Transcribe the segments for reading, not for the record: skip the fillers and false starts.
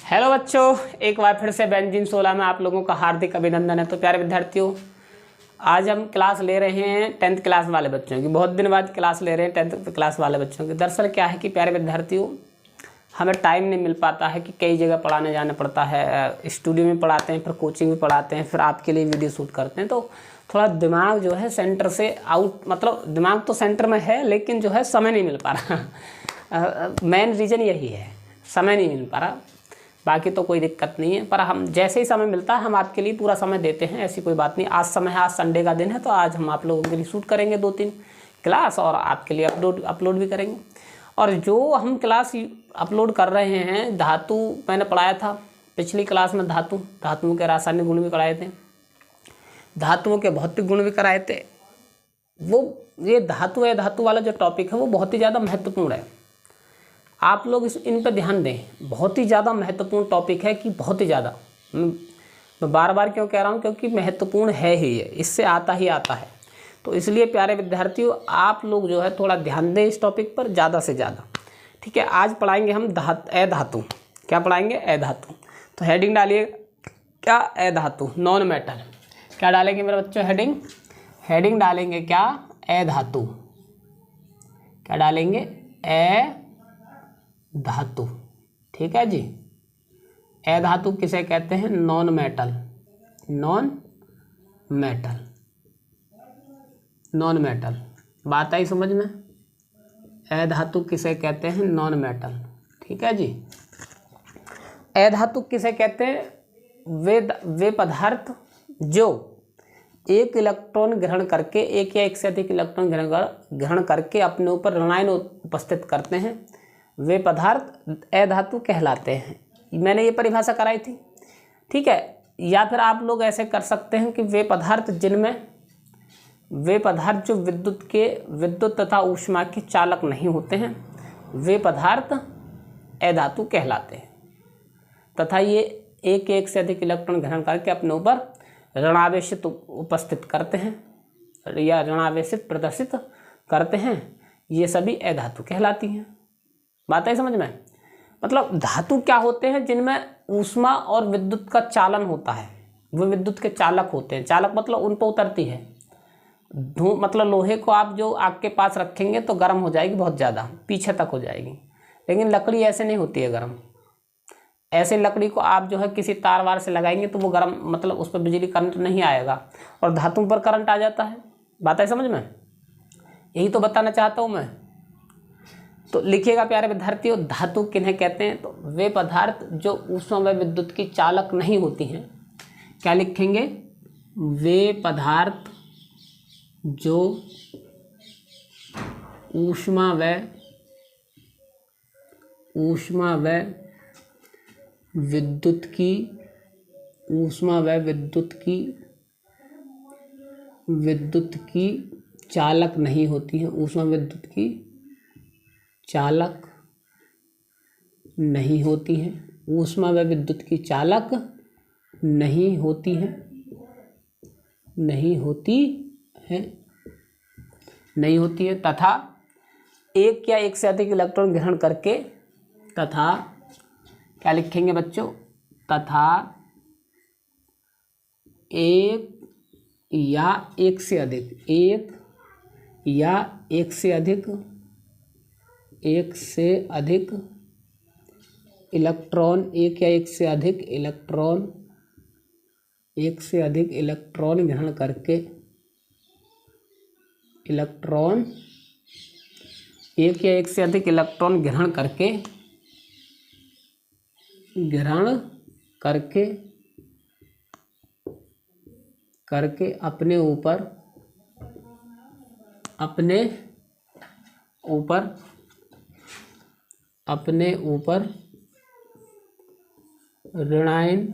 Hello बच्चों, एक बार फिर से बेंजीन 16 में आप लोगों का हार्दिक अभिनंदन है। तो प्यारे विद्यार्थियों, आज हम क्लास ले रहे हैं 10th क्लास वाले बच्चों की। बहुत दिन बाद क्लास ले रहे हैं 10th क्लास वाले बच्चों की। दरअसल क्या है कि प्यारे विद्यार्थियों, हमें टाइम नहीं मिल पाता है कि कई जगह पढ़ाने जाना पड़ता है। स्टूडियो में पढ़ाते हैं, फिर कोचिंग में पढ़ाते हैं, फिर आपके लिए वीडियो शूट करते हैं। तो थोड़ा दिमाग जो है सेंटर से आउट, मतलब दिमाग तो सेंटर में है लेकिन जो है समय नहीं मिल पा रहा। मेन रीज़न यही है, समय नहीं मिल पा रहा। बाकी तो कोई दिक्कत नहीं है, पर हम जैसे ही समय मिलता है हम आपके लिए पूरा समय देते हैं, ऐसी कोई बात नहीं। आज समय है, आज संडे का दिन है, तो आज हम आप लोगों के लिए शूट करेंगे 2-3 क्लास और आपके लिए अपलोड भी करेंगे। और जो हम क्लास अपलोड कर रहे हैं, धातु मैंने पढ़ाया था पिछली क्लास में। धातुओं के रासायनिक गुण भी कराए थे, धातुओं के भौतिक गुण भी कराए थे। ये धातु धातु वाला जो टॉपिक है वो बहुत ही ज़्यादा महत्वपूर्ण है। आप लोग इन पर ध्यान दें, बहुत ही ज़्यादा महत्वपूर्ण टॉपिक है कि बहुत ही ज़्यादा। मैं बार बार क्यों कह रहा हूँ, क्योंकि महत्वपूर्ण है ही है, इससे आता ही आता है। तो इसलिए प्यारे विद्यार्थियों, आप लोग जो है थोड़ा ध्यान दें इस टॉपिक पर ज़्यादा से ज़्यादा। ठीक है, आज पढ़ाएंगे हम धातु। क्या पढ़ाएंगे? अधातु। तो हेडिंग डालिए क्या? अधातु, नॉन मेटल। क्या डालेंगे मेरे बच्चों? हेडिंग डालेंगे क्या? अधातु। क्या डालेंगे? धातु। ठीक है जी। अधातु किसे कहते हैं? Non metal. नॉन मेटल बात आई समझ में? अधातु किसे कहते हैं? Non metal. ठीक है जी। अधातु किसे कहते हैं? वे पदार्थ जो एक इलेक्ट्रॉन ग्रहण करके, एक या एक से अधिक इलेक्ट्रॉन ग्रहण करके अपने ऊपर ऋणायन उपस्थित करते हैं, वे पदार्थ अधातु कहलाते हैं। मैंने ये परिभाषा कराई थी। ठीक है, या फिर आप लोग ऐसे कर सकते हैं कि वे पदार्थ जो विद्युत तथा ऊष्मा के चालक नहीं होते हैं, वे पदार्थ अधातु कहलाते हैं। तथा ये एक से अधिक इलेक्ट्रॉन ग्रहण करके अपने ऊपर ऋणावेशित उपस्थित करते हैं या ऋणावेशित प्रदर्शित करते हैं, ये सभी अधातु कहलाती हैं। बात है समझ में? मतलब धातु क्या होते हैं? जिनमें ऊष्मा और विद्युत का चालन होता है, वो विद्युत के चालक होते हैं। चालक मतलब उन पर उतरती है धूप, मतलब लोहे को आप जो आग के पास रखेंगे तो गर्म हो जाएगी, बहुत ज़्यादा पीछे तक हो जाएगी। लेकिन लकड़ी ऐसे नहीं होती है गर्म। ऐसे लकड़ी को आप जो है किसी तार वार से लगाएंगे तो वो गर्म, मतलब उस पर बिजली करंट नहीं आएगा, और धातु पर करंट आ जाता है। बात है समझ में? यही तो बताना चाहता हूँ मैं। तो लिखिएगा प्यारे विद्यार्थियों, धातु किन्हें कहते हैं? तो वे पदार्थ जो ऊष्मा व विद्युत की चालक नहीं होती हैं। क्या लिखेंगे? वे पदार्थ जो ऊष्मा व विद्युत की चालक नहीं होती हैं। ऊष्मा विद्युत की चालक नहीं होती हैं। ऊष्मा व विद्युत की चालक नहीं होती है तथा एक या एक से अधिक इलेक्ट्रॉन ग्रहण करके, तथा क्या लिखेंगे बच्चों? तथा एक या एक से अधिक इलेक्ट्रॉन, ग्रहण करके, एक या एक से अधिक इलेक्ट्रॉन ग्रहण करके अपने ऊपर ऋणायन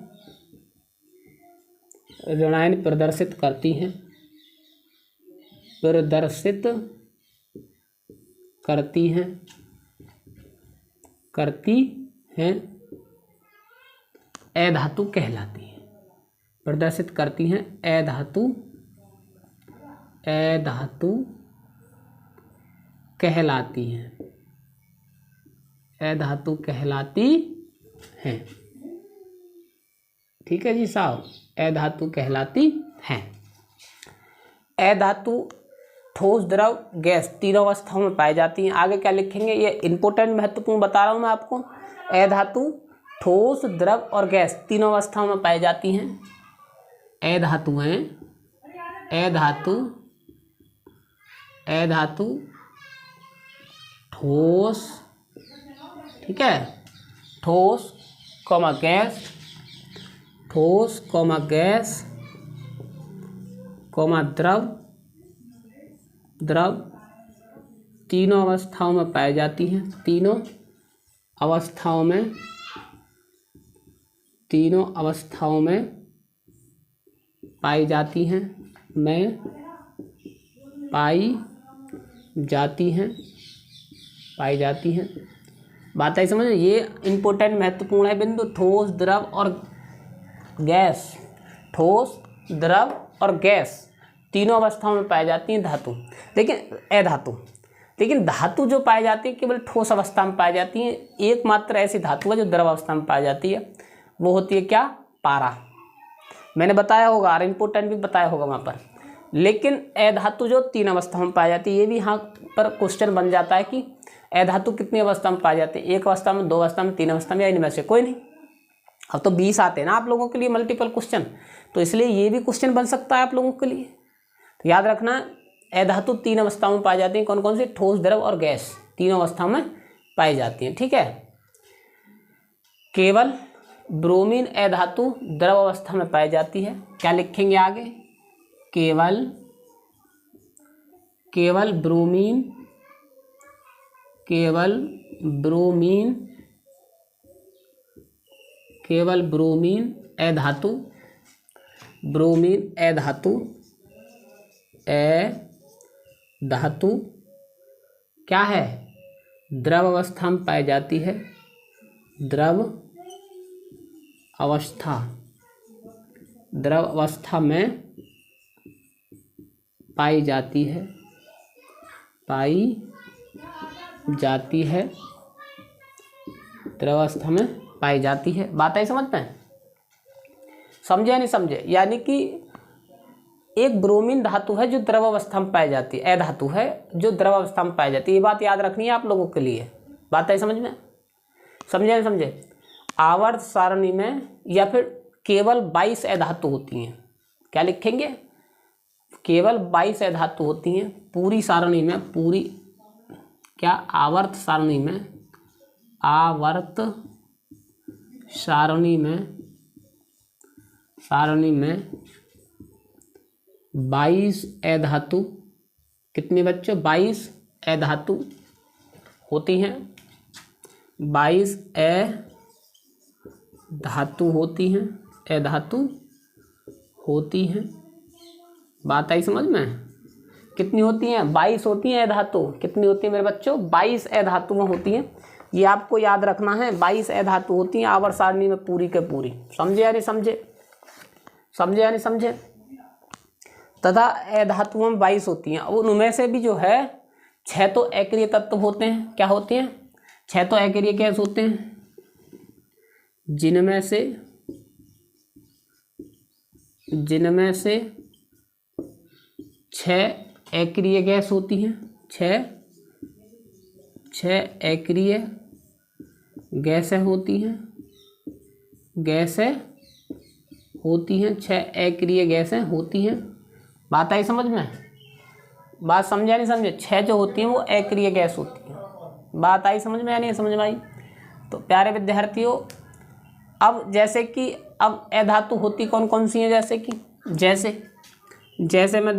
प्रदर्शित करती हैं। अधातु कहलाती हैं। प्रदर्शित करती हैं, अधातु कहलाती हैं। ठीक है जी साहब, अधातु कहलाती हैं। अधातु ठोस, द्रव, गैस तीनों अवस्थाओं में पाई जाती हैं। आगे क्या लिखेंगे, ये इंपॉर्टेंट महत्वपूर्ण बता रहा हूँ मैं आपको। अधातु ठोस, द्रव और गैस तीनों अवस्थाओं में पाई जाती हैं। अधातुएं, अधातु, अधातु ठोस, ठीक है, ठोस कॉमा गैस, ठोस कॉमा गैस कॉमा द्रव, द्रव तीनों अवस्थाओं में पाई जाती हैं। तीनों अवस्थाओं में, तीनों अवस्थाओं में पाई जाती हैं, में पाई जाती हैं, पाई जाती हैं। बात आई समझ में? ये इम्पोर्टेंट महत्वपूर्ण है बिंदु। ठोस, द्रव और गैस, ठोस, द्रव और गैस तीनों अवस्थाओं में पाई जाती हैं धातु। लेकिन अधातु, लेकिन धातु जो पाई जाती है केवल ठोस अवस्था में पाई जाती है। एकमात्र ऐसी धातु है जो द्रव अवस्था में पाई जाती है, वो होती है क्या, पारा। मैंने बताया होगा और इम्पोर्टेंट भी बताया होगा वहाँ पर। लेकिन अधातु जो तीन अवस्था में पाई जाती है, ये भी यहाँ पर क्वेश्चन बन जाता है कि अधातु कितनी अवस्था में पाई जाती है, एक अवस्था में, दो अवस्था में, तीन अवस्था में, या इनमें से कोई नहीं। अब तो 20 आते हैं ना आप लोगों के लिए मल्टीपल क्वेश्चन, तो इसलिए ये भी क्वेश्चन बन सकता है आप लोगों के लिए। तो याद रखना, अधातु तीन अवस्थाओं में पाई जाती हैं। कौन कौन सी? ठोस, द्रव और गैस तीनों अवस्थाओं में पाई जाती हैं, ठीक है। केवल ब्रोमीन अधातु द्रव अवस्था में पाई जाती है। क्या लिखेंगे आगे? केवल, केवल ब्रोमीन, केवल ब्रोमीन, केवल ब्रोमीन अधातु, ब्रोमीन अधातु, अधातु क्या है, द्रव अवस्था में पाई जाती है। द्रव अवस्था, द्रव अवस्था में पाई जाती है, पाई जाती है, द्रव अवस्था में पाई जाती है। बात आई समझ में? समझे या नहीं समझे? यानी कि एक ब्रोमीन धातु है जो द्रव अवस्था में पाई जाती है, अधातु है जो द्रव अवस्था में पाई जाती है। ये बात याद रखनी है आप लोगों के लिए। बात आई समझ में? समझे या नहीं समझे? आवर्त सारणी में या फिर केवल 22 अधातु होती हैं। क्या लिखेंगे? केवल 22 अधातु होती हैं पूरी सारणी में, पूरी क्या, आवर्त सारणी में, आवर्त सारणी में, सारणी में 22 अधातु, कितने बच्चों? 22 अधातु होती हैं, 22 अधातु होती हैं, अधातु होती हैं। बात आई समझ में? कितनी होती हैं? 22 होती हैं अधातु। कितनी होती है मेरे बच्चों? 22 अधातुएं होती हैं। ये आपको याद रखना है, 22 अधातु होती हैं आवर्त सारणी में पूरी के पूरी। समझे या नहीं समझे? समझे या नहीं समझे? तथा अधातुओं में 22 होती हैं। उनमें से भी जो है 6 तो अक्रिय तत्व होते हैं। क्या होते हैं? 6 तो अक्रिय गैस होते हैं, जिनमें से 6 अक्रिय गैस होती हैं। 6 अक्रिय गैसें होती हैं, गैसें होती हैं, 6 अक्रिय गैसें होती हैं। बात आई समझ में? बात समझा नहीं समझे? 6 जो होती हैं वो अक्रिय गैस होती हैं। बात आई समझ में या नहीं समझ में आई? तो प्यारे विद्यार्थियों, अब जैसे कि अब अधातु होती कौन कौन सी हैं? जैसे कि जैसे में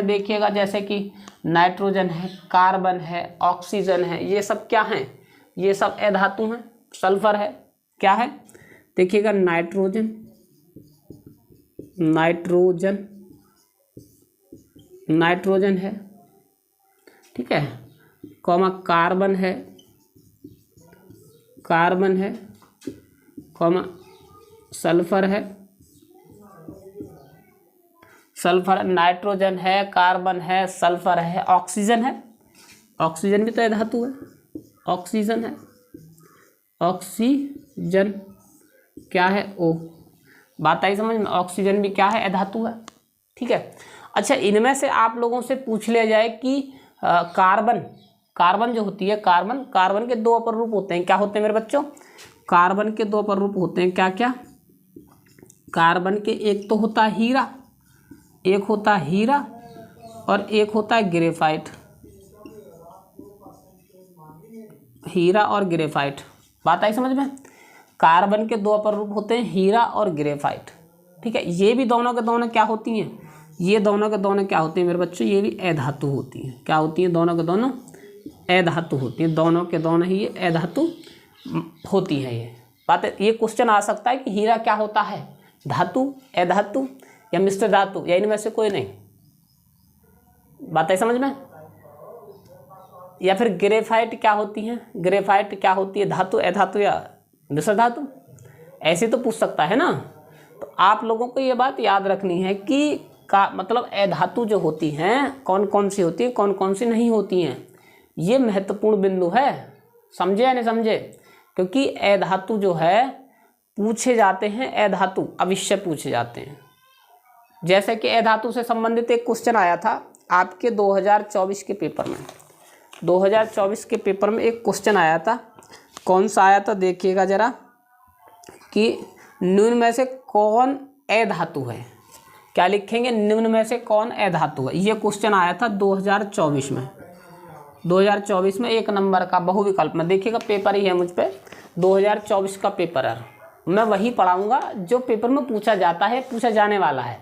देखिएगा, जैसे कि नाइट्रोजन है, कार्बन है, ऑक्सीजन है, ये सब क्या हैं? ये सब अधातु हैं। सल्फर है, क्या है? देखिएगा, नाइट्रोजन, नाइट्रोजन है, ठीक है, कॉमा कार्बन है, कॉमा सल्फर है, नाइट्रोजन है, कार्बन है, सल्फर है, ऑक्सीजन है। ऑक्सीजन भी तो अधातु है, ऑक्सीजन है, ऑक्सीजन क्या है? O। बात आई समझ में? ऑक्सीजन भी क्या है? अधातु है। ठीक है। अच्छा, इनमें से आप लोगों से पूछ लिया जाए कि कार्बन जो होती है, कार्बन के दो अपर रूप होते हैं। क्या होते हैं मेरे बच्चों? कार्बन के दो अपर रूप होते हैं। क्या क्या? कार्बन के एक तो होता है हीरा, एक होता है हीरा और एक होता है ग्रेफाइट। हीरा और ग्रेफाइट। बात आई समझ में? कार्बन के दो अपर रूप होते हैं हीरा और ग्रेफाइट। ठीक है। ये भी दोनों के दोनों क्या होती हैं? ये दोनों के दोनों क्या होती हैं मेरे बच्चों? ये भी अधातु होती हैं। क्या होती हैं? दोनों के दोनों अधातु होती हैं। दोनों के दोनों ही ये अधातु होती है। ये बात है। ये क्वेश्चन आ सकता है कि हीरा क्या होता है? धातु, अधातु या मिश्र धातु, या इनमें से कोई नहीं। बात है समझ में? या फिर ग्रेफाइट क्या होती है? ग्रेफाइट क्या होती है? धातु, अधातु या मिश्र धातु? ऐसे तो पूछ सकता है ना। तो आप लोगों को ये बात याद रखनी है कि का मतलब अधातु जो होती हैं कौन कौन सी होती हैं, कौन कौन सी नहीं होती हैं। ये महत्वपूर्ण बिंदु है। समझे या नहीं समझे? क्योंकि अधातु जो है पूछे जाते हैं, अधातु अवश्य पूछे जाते हैं। जैसे कि अधातु से संबंधित एक क्वेश्चन आया था आपके 2024 के पेपर में। 2024 के पेपर में एक क्वेश्चन आया था। कौन सा आया था देखिएगा जरा, कि निम्न में से कौन अधातु है? क्या लिखेंगे? निम्न में से कौन अधातु है? ये क्वेश्चन आया था 2024 में। 2024 में 1 नंबर का बहुविकल्प में। देखिएगा पेपर ही है मुझ पे, 2024 का पेपर है। मैं वही पढ़ाऊंगा जो पेपर में पूछा जाता है, पूछा जाने वाला है।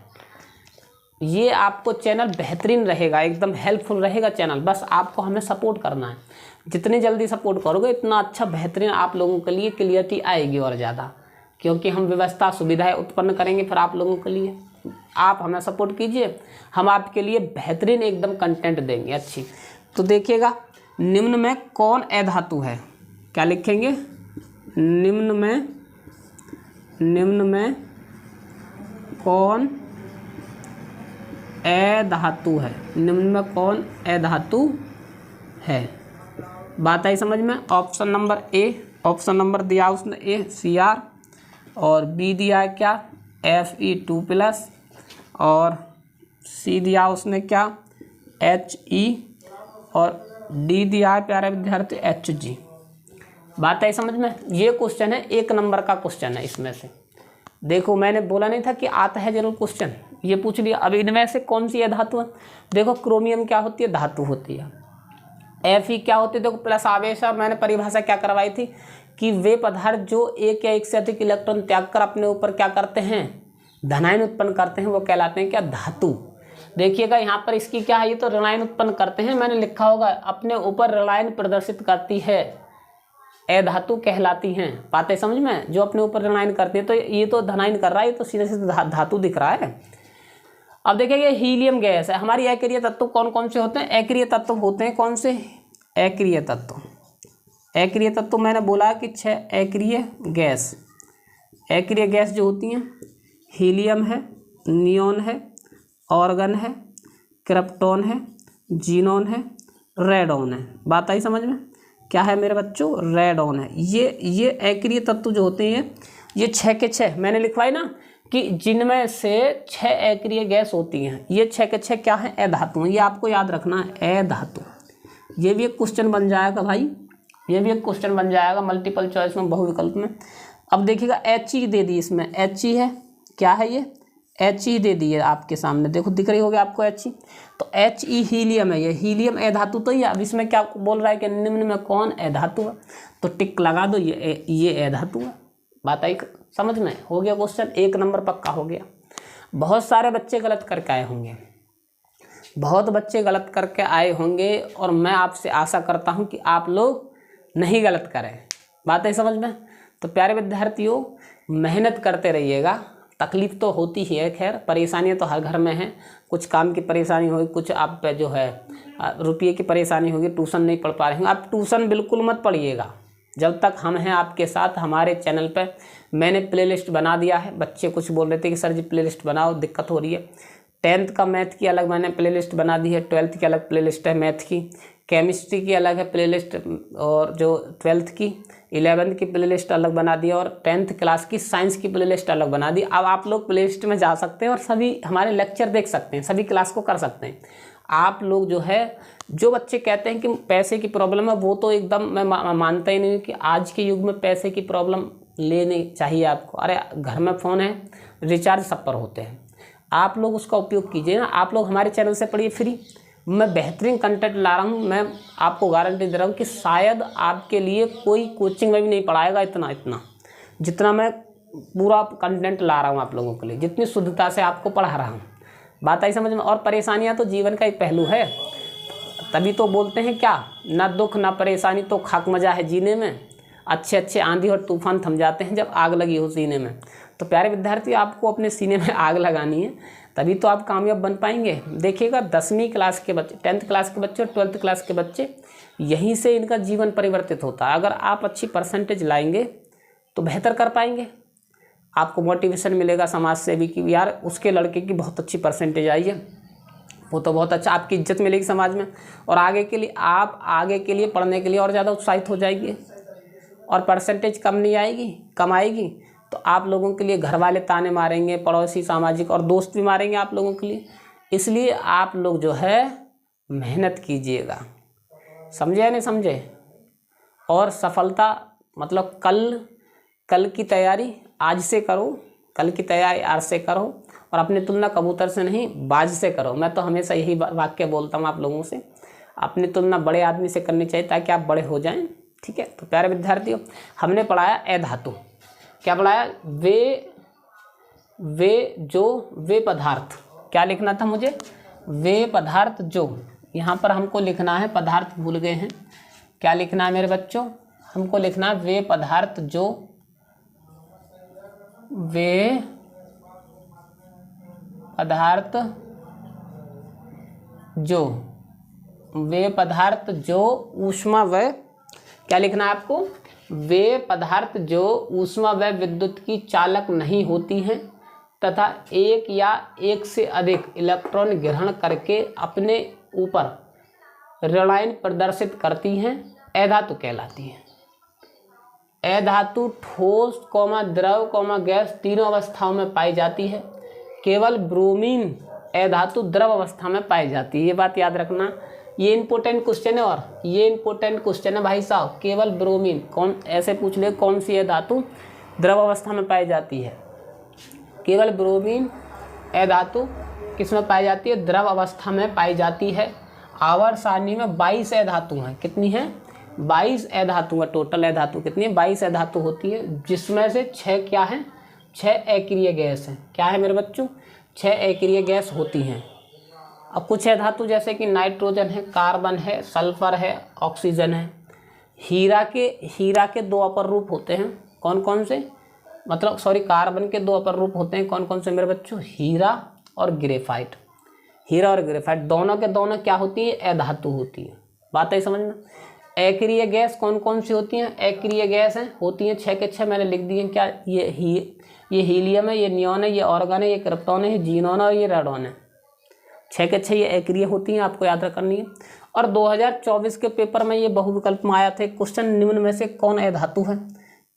ये आपको चैनल बेहतरीन रहेगा, एकदम हेल्पफुल रहेगा चैनल। बस आपको हमें सपोर्ट करना है। जितनी जल्दी सपोर्ट करोगे इतना अच्छा बेहतरीन आप लोगों के लिए क्लियरिटी आएगी और ज़्यादा, क्योंकि हम व्यवस्था सुविधाएं उत्पन्न करेंगे फिर आप लोगों के लिए। आप हमें सपोर्ट कीजिए, हम आपके लिए बेहतरीन एकदम कंटेंट देंगे अच्छी। तो देखिएगा, निम्न में कौन अधातु है? क्या लिखेंगे? निम्न में कौन अधातु है? निम्न में कौन अधातु है? बात आई समझ में? Option number A, option number दिया उसने ए Cr, और बी दिया है क्या? Fe2+, और सी दिया उसने क्या? He, और डी दिया है प्यारे विद्यार्थी Hg। बात आई समझ में? ये क्वेश्चन है 1 नंबर का क्वेश्चन है। इसमें से देखो, मैंने बोला नहीं था कि आता है जरूर क्वेश्चन, ये पूछ लिया। अब इनमें से कौन सी है धातु है? देखो, क्रोमियम क्या होती है? धातु होती है। Fe क्या होती है? देखो, प्लस आवेश। और मैंने परिभाषा क्या करवाई थी कि वे पदार्थ जो एक या एक से अधिक इलेक्ट्रॉन त्याग कर अपने ऊपर क्या करते हैं? धनायन उत्पन्न करते हैं, वो कहलाते हैं क्या? धातु। देखिएगा यहाँ पर इसकी क्या है? ये तो ऋणायन उत्पन्न करते हैं, मैंने लिखा होगा अपने ऊपर ऋणायन प्रदर्शित करती है, अधातु कहलाती हैं। बातें समझ में? जो अपने ऊपर ऋणायन करती है। तो ये तो धनायन कर रहा है, ये तो सीधे सीधे धातु दिख रहा है। अब देखिए, हीलियम गैस है। हमारी अक्रिय तत्व कौन कौन से होते हैं? अक्रिय तत्व होते हैं कौन से? अक्रिय तत्व। अक्रिय तत्व मैंने बोला कि 6 अक्रिय गैस। अक्रिय गैस जो होती हैं, हीलियम है, नियोन है, ऑर्गन है, क्रिप्टॉन है, जीनॉन है, रेडॉन है। बात आई समझ में? क्या है मेरे बच्चों? रेडॉन है। ये अक्रिय तत्व जो होते हैं, ये 6 के 6 मैंने लिखवाई ना, कि जिनमें से 6 अक्रिय गैस होती हैं। ये 6 के 6 क्या है? अधातु हैं। ये आपको याद रखना है, अधातु। ये भी एक क्वेश्चन बन जाएगा भाई, ये भी एक क्वेश्चन बन जाएगा मल्टीपल चॉइस में, बहुविकल्प में। अब देखिएगा, He दे दी इसमें। He है, क्या है ये? He दे दी है आपके सामने, देखो दिख रही होगी आपको He। तो He हीलियम है, ये हीलियम अधातु तो ही। अब इसमें क्या बोल रहा है कि निम्न में कौन अधातु है? तो टिक लगा दो, ये अधातु है। बात आई समझ में? हो गया क्वेश्चन 1 नंबर पक्का हो गया। बहुत सारे बच्चे गलत करके आए होंगे, बहुत बच्चे गलत करके आए होंगे, और मैं आपसे आशा करता हूं कि आप लोग नहीं गलत करें। बात है समझ में? तो प्यारे विद्यार्थियों, मेहनत करते रहिएगा। तकलीफ़ तो होती ही है, खैर परेशानियां तो हर घर में हैं। कुछ काम की परेशानी होगी, कुछ आप पे जो है रुपये की परेशानी होगी, ट्यूशन नहीं पढ़ पा रहे हैं। आप ट्यूशन बिल्कुल मत पढ़िएगा जब तक हम हैं आपके साथ। हमारे चैनल पे मैंने प्लेलिस्ट बना दिया है। बच्चे कुछ बोल रहे थे कि सर जी प्लेलिस्ट बनाओ, दिक्कत हो रही है। 10th का मैथ की अलग मैंने प्लेलिस्ट बना दी है, 12th की अलग प्लेलिस्ट है मैथ की, केमिस्ट्री की अलग है प्लेलिस्ट, और जो 12th की 11th की प्लेलिस्ट अलग बना दी, और 10th क्लास की साइंस की प्लेलिस्ट अलग बना दी। अब आप लोग प्लेलिस्ट में जा सकते हैं और सभी हमारे लेक्चर देख सकते हैं, सभी क्लास को कर सकते हैं। आप लोग जो है, जो बच्चे कहते हैं कि पैसे की प्रॉब्लम है, वो तो एकदम मैं मानता ही नहीं हूँ कि आज के युग में पैसे की प्रॉब्लम लेनी चाहिए आपको। अरे घर में फ़ोन है, रिचार्ज सब पर होते हैं, आप लोग उसका उपयोग कीजिए ना। आप लोग हमारे चैनल से पढ़िए फ्री, मैं बेहतरीन कंटेंट ला रहा हूँ। मैं आपको गारंटी दे रहा हूँ कि शायद आपके लिए कोई कोचिंग में भी नहीं पढ़ाएगा इतना जितना मैं पूरा कंटेंट ला रहा हूँ आप लोगों के लिए, जितनी शुद्धता से आपको पढ़ा रहा हूँ। बात आई समझ में। और परेशानियाँ तो जीवन का एक पहलू है, तभी तो बोलते हैं क्या, ना दुख ना परेशानी तो खाक मजा है जीने में, अच्छे आंधी और तूफान थम जाते हैं जब आग लगी हो सीने में। तो प्यारे विद्यार्थी, आपको अपने सीने में आग लगानी है, तभी तो आप कामयाब बन पाएंगे। देखिएगा 10वीं क्लास के बच्चे, 10th क्लास के बच्चे और 12th क्लास के बच्चे, यहीं से इनका जीवन परिवर्तित होता है। अगर आप अच्छी परसेंटेज लाएंगे तो बेहतर कर पाएंगे, आपको मोटिवेशन मिलेगा समाज से भी कि यार उसके लड़के की बहुत अच्छी परसेंटेज आई है, वो तो बहुत अच्छा, आपकी इज्जत मिलेगी समाज में, और आगे के लिए आप आगे के लिए पढ़ने के लिए और ज़्यादा उत्साहित हो जाएंगे। और परसेंटेज कम नहीं आएगी, कम आएगी तो आप लोगों के लिए घर वाले ताने मारेंगे, पड़ोसी, सामाजिक और दोस्त भी मारेंगे आप लोगों के लिए। इसलिए आप लोग जो है मेहनत कीजिएगा, समझे या नहीं समझे। और सफलता मतलब कल की तैयारी आज से करो, कल की तैयारी आज से करो, और अपनी तुलना कबूतर से नहीं बाज से करो। मैं तो हमेशा यही वाक्य बोलता हूँ आप लोगों से, अपनी तुलना बड़े आदमी से करनी चाहिए ताकि आप बड़े हो जाएं। ठीक है, तो प्यारे विद्यार्थियों, हमने पढ़ाया ए धातु, क्या पढ़ाया, वे पदार्थ, क्या लिखना था मुझे, वे पदार्थ जो, यहाँ पर हमको लिखना है पदार्थ भूल गए हैं, क्या लिखना है मेरे बच्चों, हमको लिखना है वे पदार्थ जो, वे पदार्थ जो ऊष्मा व, क्या लिखना है आपको, वे पदार्थ जो ऊष्मा व विद्युत की चालक नहीं होती हैं तथा एक या एक से अधिक इलेक्ट्रॉन ग्रहण करके अपने ऊपर ऋणायन प्रदर्शित करती हैं, अधातु कहलाती हैं। अधातु ठोस द्रव गैस तीनों अवस्थाओं में पाई जाती है। केवल ब्रोमीन अधातु द्रव अवस्था में पाई जाती है, ये बात याद रखना। ये इंपॉर्टेंट क्वेश्चन है, और ये इंपॉर्टेंट क्वेश्चन है भाई साहब। केवल ब्रोमीन, कौन ऐसे पूछ ले कौन सी अधातु द्रव अवस्था में पाई जाती है, केवल ब्रोमीन अधातु किस में पाई जाती है, द्रव अवस्था में पाई जाती है। आवर्त सारणी में 22 अधातु हैं, कितनी हैं, 22 अधातु है। टोटल अधातु कितनी है, 22 अधातु होती है, जिसमें से 6 क्या है, 6 अक्रिय गैस हैं। क्या है मेरे बच्चों, 6 अक्रिय गैस होती हैं। अब कुछ अधातु जैसे कि नाइट्रोजन है, कार्बन है, सल्फर है, ऑक्सीजन है। हीरा के 2 अपर रूप होते हैं, कौन कौन से, मतलब सॉरी, कार्बन के 2 अपर रूप होते हैं, कौन कौन से मेरे बच्चों, हीरा और ग्रेफाइट। हीरा और ग्रेफाइट दोनों के दोनों क्या होती है, अधातु होती है। बात है समझ में। अक्रिय गैस कौन कौन सी होती हैं, अक्रिय गैस हैं होती हैं 6 के 6 मैंने लिख दिए। क्या, ये हीलियम है, ये नियॉन है, ये ऑर्गन है, ये क्रिप्टॉन है, ये जीनॉन है और ये रेडॉन है। 6 के 6 ये अक्रिय होती हैं, आपको याद करनी है। और 2024 के पेपर में ये बहुविकल्प में आया था क्वेश्चन, निम्न में से कौन अधातु है,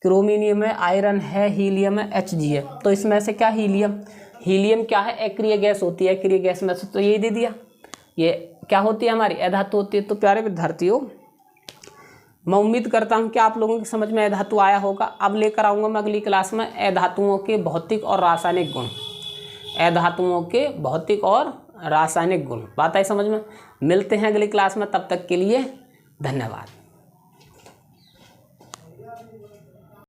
क्रोमिनियम है, आयरन है, हीलियम है, Hg है। तो इसमें से क्या, हीलियम क्या है, अक्रिय गैस होती है। अक्रिय गैस में से तो यही दे दिया, ये क्या होती है हमारी, अधातु होती है। तो प्यारे विद्यार्थियों, मैं उम्मीद करता हूं कि आप लोगों की समझ में अधातु आया होगा। अब लेकर आऊँगा मैं अगली क्लास में अधातुओं के भौतिक और रासायनिक गुण, अधातुओं के भौतिक और रासायनिक गुण। बात आई समझ में। मिलते हैं अगली क्लास में, तब तक के लिए धन्यवाद।